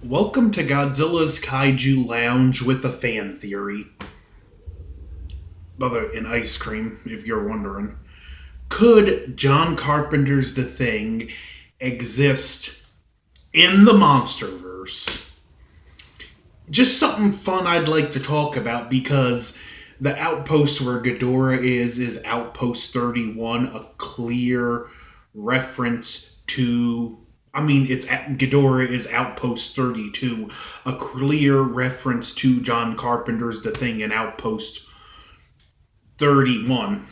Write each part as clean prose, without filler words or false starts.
Welcome to Godzilla's Kaiju Lounge with a fan theory. Other in ice cream, if you're wondering. Could John Carpenter's The Thing exist in the monsterverse? Just something fun I'd like to talk about because the outpost where Ghidorah is Outpost 31, a clear reference to. It's Ghidorah is Outpost 32, a clear reference to John Carpenter's The Thing in Outpost 31.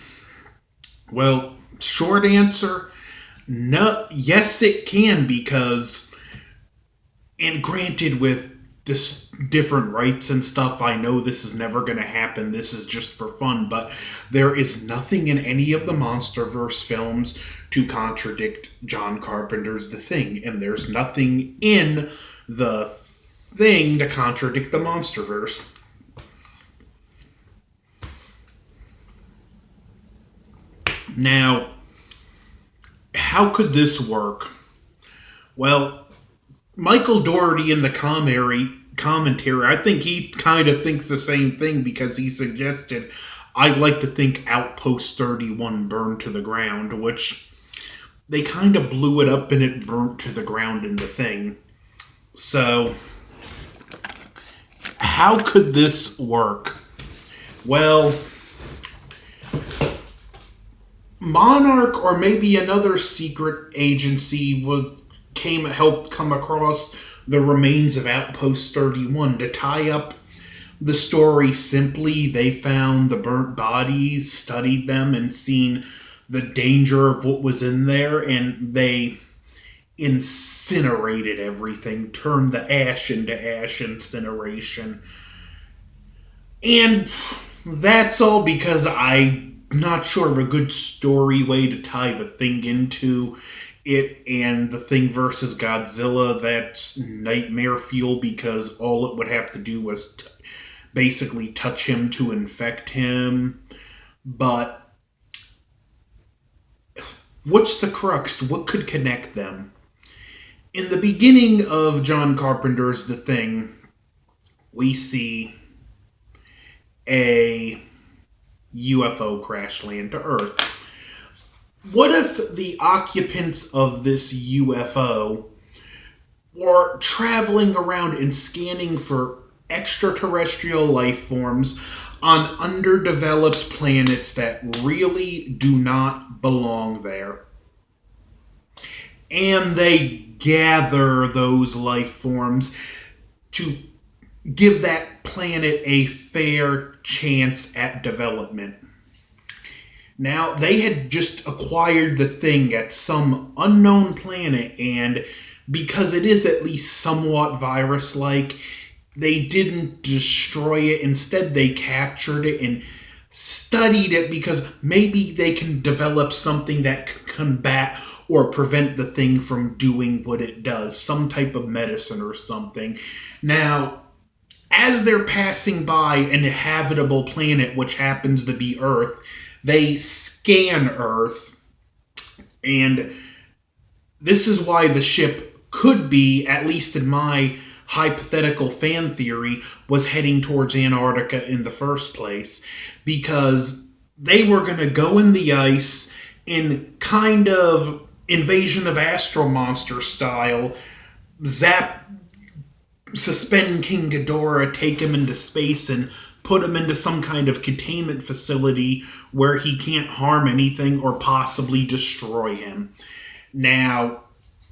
Well, short answer, no. Yes, it can because, and granted, with this different rights and stuff, I know this is never going to happen. This is just for fun, but there is nothing in any of the MonsterVerse films to contradict John Carpenter's The Thing, and there's nothing in The Thing to contradict the MonsterVerse. Now, how could this work? Well, Michael Dougherty in the commentary, I think he kind of thinks the same thing because he suggested, I'd like to think Outpost 31 burned to the ground, which they kind of blew it up and it burnt to the ground in The Thing. So, how could this work? Well, Monarch or maybe another secret agency helped come across the remains of Outpost 31 to tie up the story simply. They found the burnt bodies, studied them, and seen the danger of what was in there, and they incinerated everything, turned the ash into ash incineration. And that's all because I'm not sure of a good story way to tie The Thing into it and The Thing versus Godzilla. That's nightmare fuel because all it would have to do was basically touch him to infect him. But what's the crux? What could connect them? In the beginning of John Carpenter's The Thing, we see a UFO crash land to Earth. What if the occupants of this UFO were traveling around and scanning for extraterrestrial life forms on underdeveloped planets that really do not belong there? And they gather those life forms to give that planet a fair chance at development. Now, they had just acquired The Thing at some unknown planet, and because it is at least somewhat virus-like, they didn't destroy it. Instead, they captured it and studied it because maybe they can develop something that can combat or prevent The Thing from doing what it does, some type of medicine or something. Now, as they're passing by an habitable planet, which happens to be Earth, they scan Earth, and this is why the ship could be, at least in my hypothetical fan theory, was heading towards Antarctica in the first place, because they were going to go in the ice in kind of Invasion of Astro Monster style, suspend King Ghidorah, take him into space, and put him into some kind of containment facility where he can't harm anything or possibly destroy him. Now,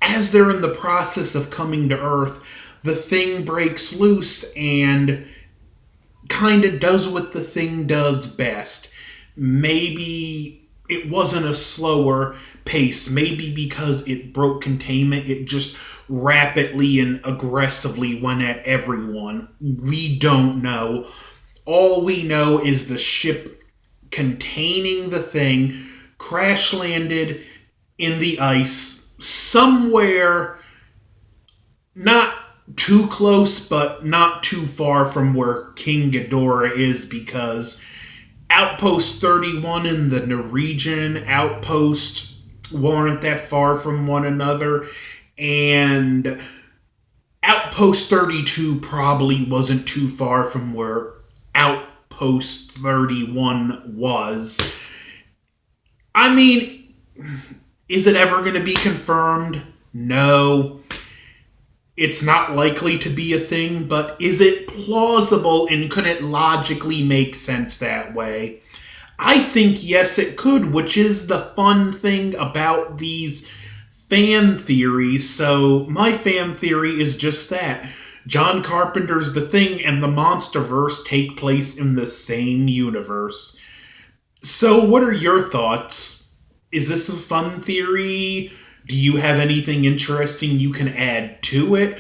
as they're in the process of coming to Earth, The Thing breaks loose and kind of does what The Thing does best. Maybe it wasn't a slower pace. Maybe because it broke containment, it just rapidly and aggressively went at everyone. We don't know. All we know is the ship containing The Thing crash landed in the ice somewhere not too close but not too far from where King Ghidorah is, because Outpost 31 and the Norwegian outpost weren't that far from one another, and Post 32 probably wasn't too far from where Outpost 31 was. I mean, is it ever going to be confirmed? No. It's not likely to be a thing, but is it plausible and could it logically make sense that way? I think yes, it could, which is the fun thing about these fan theories. So my fan theory is just that. John Carpenter's The Thing and the monsterverse take place in the same universe. So what are your thoughts? Is this a fun theory? Do you have anything interesting you can add to it?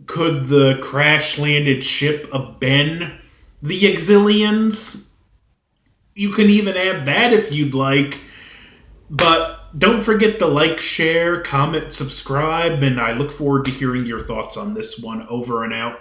Could the crash-landed ship have been the Exilians? You can even add that if you'd like. But don't forget to like, share, comment, subscribe, and I look forward to hearing your thoughts on this one. Over and out.